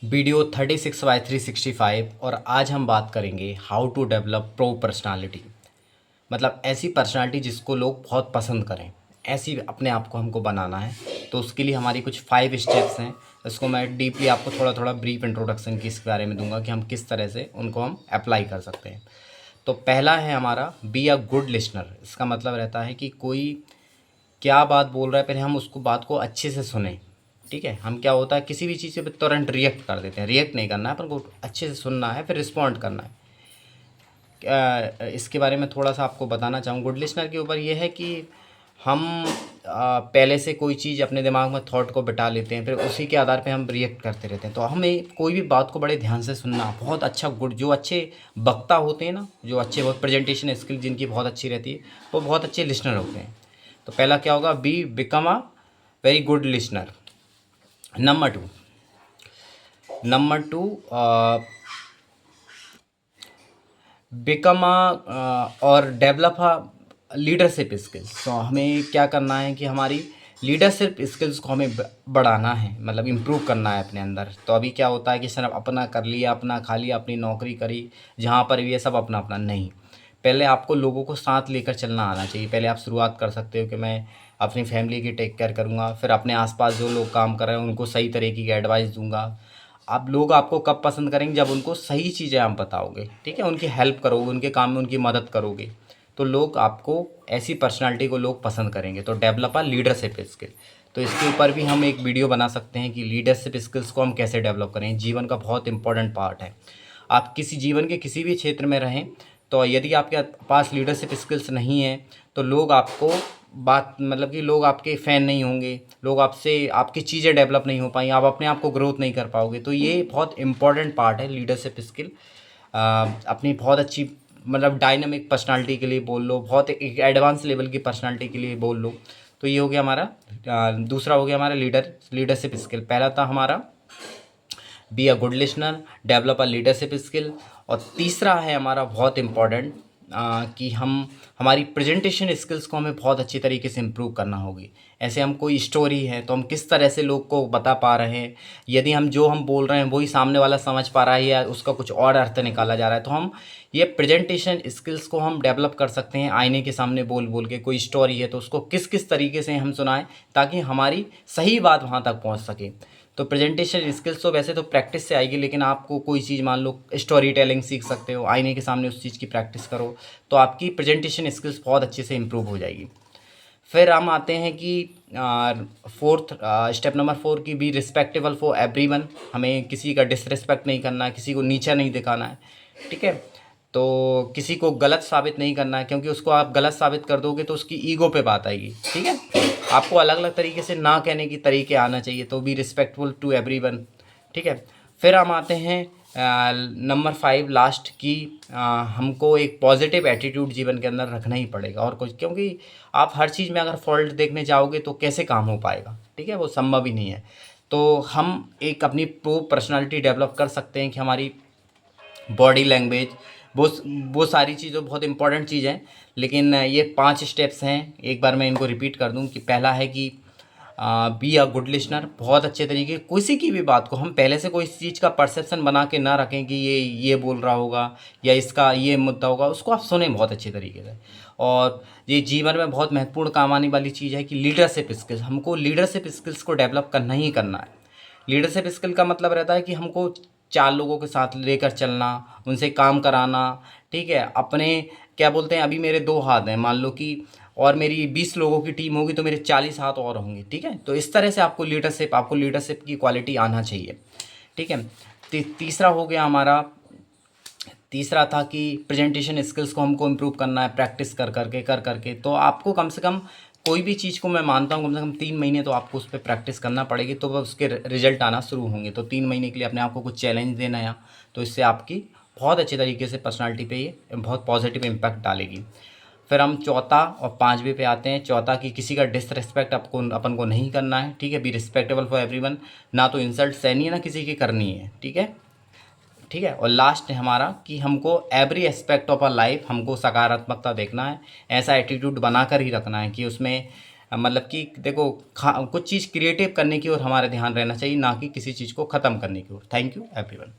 Video 36/365 और आज हम बात करेंगे how to develop pro personality. मतलब ऐसी पर्सनालिटी जिसको लोग बहुत पसंद करें, ऐसी अपने आप को हमको बनाना है। तो उसके लिए हमारी कुछ 5 स्टेप्स हैं। इसको मैं डीपली आपको थोड़ा थोड़ा ब्रीफ इंट्रोडक्शन की इसके बारे में दूंगा कि हम किस तरह से उनको हम अप्लाई कर सकते हैं। तो पहला है हमारा बी अ गुड लिसनर। इसका मतलब रहता है कि कोई क्या बात बोल रहा है, पहले हम उसको बात को अच्छे से सुने। ठीक है, हम क्या होता है किसी भी चीज़ पे तुरंत रिएक्ट कर देते हैं। रिएक्ट नहीं करना है, अपन को अच्छे से सुनना है, फिर रिस्पॉन्ड करना है। इसके बारे में थोड़ा सा आपको बताना चाहूँ गुड लिसनर के ऊपर। ये है कि हम पहले से कोई चीज़ अपने दिमाग में थॉट को बिठा लेते हैं, फिर उसी के आधार पे हम रिएक्ट करते रहते हैं। तो हमें कोई भी बात को बड़े ध्यान से सुनना, बहुत अच्छा गुड जो अच्छे वक्ता होते हैं ना, जो अच्छे बहुत प्रेजेंटेशन स्किल जिनकी बहुत अच्छी रहती है, वो बहुत अच्छे लिसनर होते हैं। तो पहला क्या होगा, be become a very good listener. Number two become और डेवलप अ लीडरशिप स्किल्स। तो हमें क्या करना है कि हमारी लीडरशिप स्किल्स को हमें बढ़ाना है, मतलब इम्प्रूव करना है अपने अंदर। तो अभी क्या होता है कि सिर्फ अपना कर लिया, अपना खा लिया, अपनी नौकरी करी, जहाँ पर भी ये सब अपना अपना नहीं। पहले आपको लोगों को साथ लेकर चलना आना चाहिए। पहले आप शुरुआत कर सकते हो कि मैं अपनी फैमिली की टेक केयर करूँगा, फिर अपने आसपास जो लोग काम कर रहे हैं उनको सही तरीके की एडवाइस दूंगा। अब लोग आपको कब पसंद करेंगे, जब उनको सही चीज़ें आप बताओगे। ठीक है, उनकी हेल्प करोगे, उनके काम में उनकी मदद करोगे, तो लोग आपको ऐसी पर्सनालिटी को लोग पसंद करेंगे। तो डेवलप आ लीडरशिप स्किल। तो इसके ऊपर भी हम एक वीडियो बना सकते हैं कि लीडरशिप स्किल्स को हम कैसे डेवलप करें। जीवन का बहुत इंपॉर्टेंट पार्ट है। आप किसी जीवन के किसी भी क्षेत्र में रहें, तो यदि आपके पास लीडरशिप स्किल्स नहीं है तो लोग आपको बात मतलब कि लोग आपके फ़ैन नहीं होंगे, लोग आपसे आपकी चीज़ें डेवलप नहीं हो पाएंगी, आप अपने आप को ग्रोथ नहीं कर पाओगे। तो ये बहुत इंपॉर्टेंट पार्ट है लीडरशिप स्किल। अपनी बहुत अच्छी मतलब डायनामिक पर्सनालिटी के लिए बोल लो, बहुत एक एडवांस लेवल की पर्सनालिटी के लिए बोल लो। तो ये हो गया हमारा दूसरा हो गया हमारा लीडरशिप स्किल। पहला था हमारा be a good listener, develop a leadership skill. और तीसरा है हमारा बहुत इम्पॉर्टेंट कि हम हमारी प्रेजेंटेशन स्किल्स को हमें बहुत अच्छी तरीके से इम्प्रूव करना होगी। ऐसे हम कोई स्टोरी है तो हम किस तरह से लोग को बता पा रहे हैं, यदि हम जो हम बोल रहे हैं वही सामने वाला समझ पा रहा है या उसका कुछ और अर्थ निकाला जा रहा है, तो हम ये प्रेजेंटेशन स्किल्स को हम डेवलप कर सकते हैं। आईने के सामने बोल बोल के कोई स्टोरी है तो उसको किस किस तरीके से हम सुनाएं ताकि हमारी सही बात वहाँ तक पहुँच सके। तो प्रेजेंटेशन स्किल्स तो वैसे तो प्रैक्टिस से आएगी, लेकिन आपको कोई चीज़ मान लो स्टोरी टेलिंग सीख सकते हो, आईने के सामने उस चीज़ की प्रैक्टिस करो, तो आपकी प्रेजेंटेशन स्किल्स बहुत अच्छे से इम्प्रूव हो जाएगी। फिर हम आते हैं कि फोर्थ स्टेप नंबर 4 की बी रिस्पेक्टेबल फॉर एवरीवन। हमें किसी का डिसरिस्पेक्ट नहीं करना है, किसी को नीचा नहीं दिखाना है। ठीक है, तो किसी को गलत साबित नहीं करना है, क्योंकि उसको आप गलत साबित कर दोगे तो उसकी ईगो पे बात आएगी। ठीक है, आपको अलग अलग तरीके से ना कहने की तरीके आना चाहिए। तो बी रिस्पेक्टफुल टू एवरीवन। ठीक है, फिर हम आते हैं नंबर 5 लास्ट की हमको एक पॉजिटिव एटीट्यूड जीवन के अंदर रखना ही पड़ेगा और कुछ, क्योंकि आप हर चीज़ में अगर फॉल्ट देखने जाओगे तो कैसे काम हो पाएगा। ठीक है, वो संभव ही नहीं है। तो हम एक अपनी प्रो पर्सनालिटी डेवलप कर सकते हैं कि हमारी बॉडी लैंग्वेज, वो वो सारी चीज़ें बहुत इंपॉर्टेंट चीज़ हैं। लेकिन ये 5 स्टेप्स हैं, एक बार मैं इनको रिपीट कर दूं कि पहला है कि बी अ गुड लिसनर। बहुत अच्छे तरीके किसी की भी बात को हम पहले से कोई चीज़ का परसेप्शन बना के ना रखें कि ये बोल रहा होगा या इसका ये मुद्दा होगा, उसको आप सुने बहुत अच्छे तरीके से। और ये जीवन में बहुत महत्वपूर्ण काम आने वाली चीज़ है कि लीडरशिप स्किल्स, हमको लीडरशिप स्किल्स को डेवलप करना ही करना है। लीडरशिप स्किल का मतलब रहता है कि हमको 4 लोगों के साथ लेकर चलना, उनसे काम कराना। ठीक है, अपने क्या बोलते हैं, अभी मेरे 2 हाथ हैं मान लो कि, और मेरी 20 लोगों की टीम होगी तो मेरे 40 हाथ और होंगे। ठीक है, तो इस तरह से आपको लीडरशिप की क्वालिटी आना चाहिए। ठीक है, तीसरा हो गया हमारा, तीसरा था कि प्रेजेंटेशन स्किल्स को हमको इम्प्रूव करना है प्रैक्टिस कर करके। तो आपको कम से कम कोई भी चीज़ को मैं मानता हूँ कम से कम 3 महीने तो आपको उस पर प्रैक्टिस करना पड़ेगी, तो वह उसके रिजल्ट आना शुरू होंगे। तो 3 महीने के लिए अपने आप को कुछ चैलेंज देना है, तो इससे आपकी बहुत अच्छे तरीके से पर्सनालिटी पे ये बहुत पॉजिटिव इम्पैक्ट डालेगी। फिर हम चौथा और 5वें पे आते हैं। चौथा कि किसी का डिसरिस्पेक्ट अपन को नहीं करना है। ठीक है, बी रिस्पेक्टेबल फॉर एवरीवन। ना तो इंसल्ट सहनी है ना किसी की करनी है। ठीक है, ठीक है। और लास्ट है हमारा कि हमको every aspect of a life हमको सकारात्मकता देखना है। ऐसा एटीट्यूड बनाकर ही रखना है कि उसमें मतलब कि देखो कुछ चीज़ क्रिएटिव करने की ओर हमारा ध्यान रहना चाहिए, ना कि किसी चीज़ को ख़त्म करने की ओर। Thank you everyone.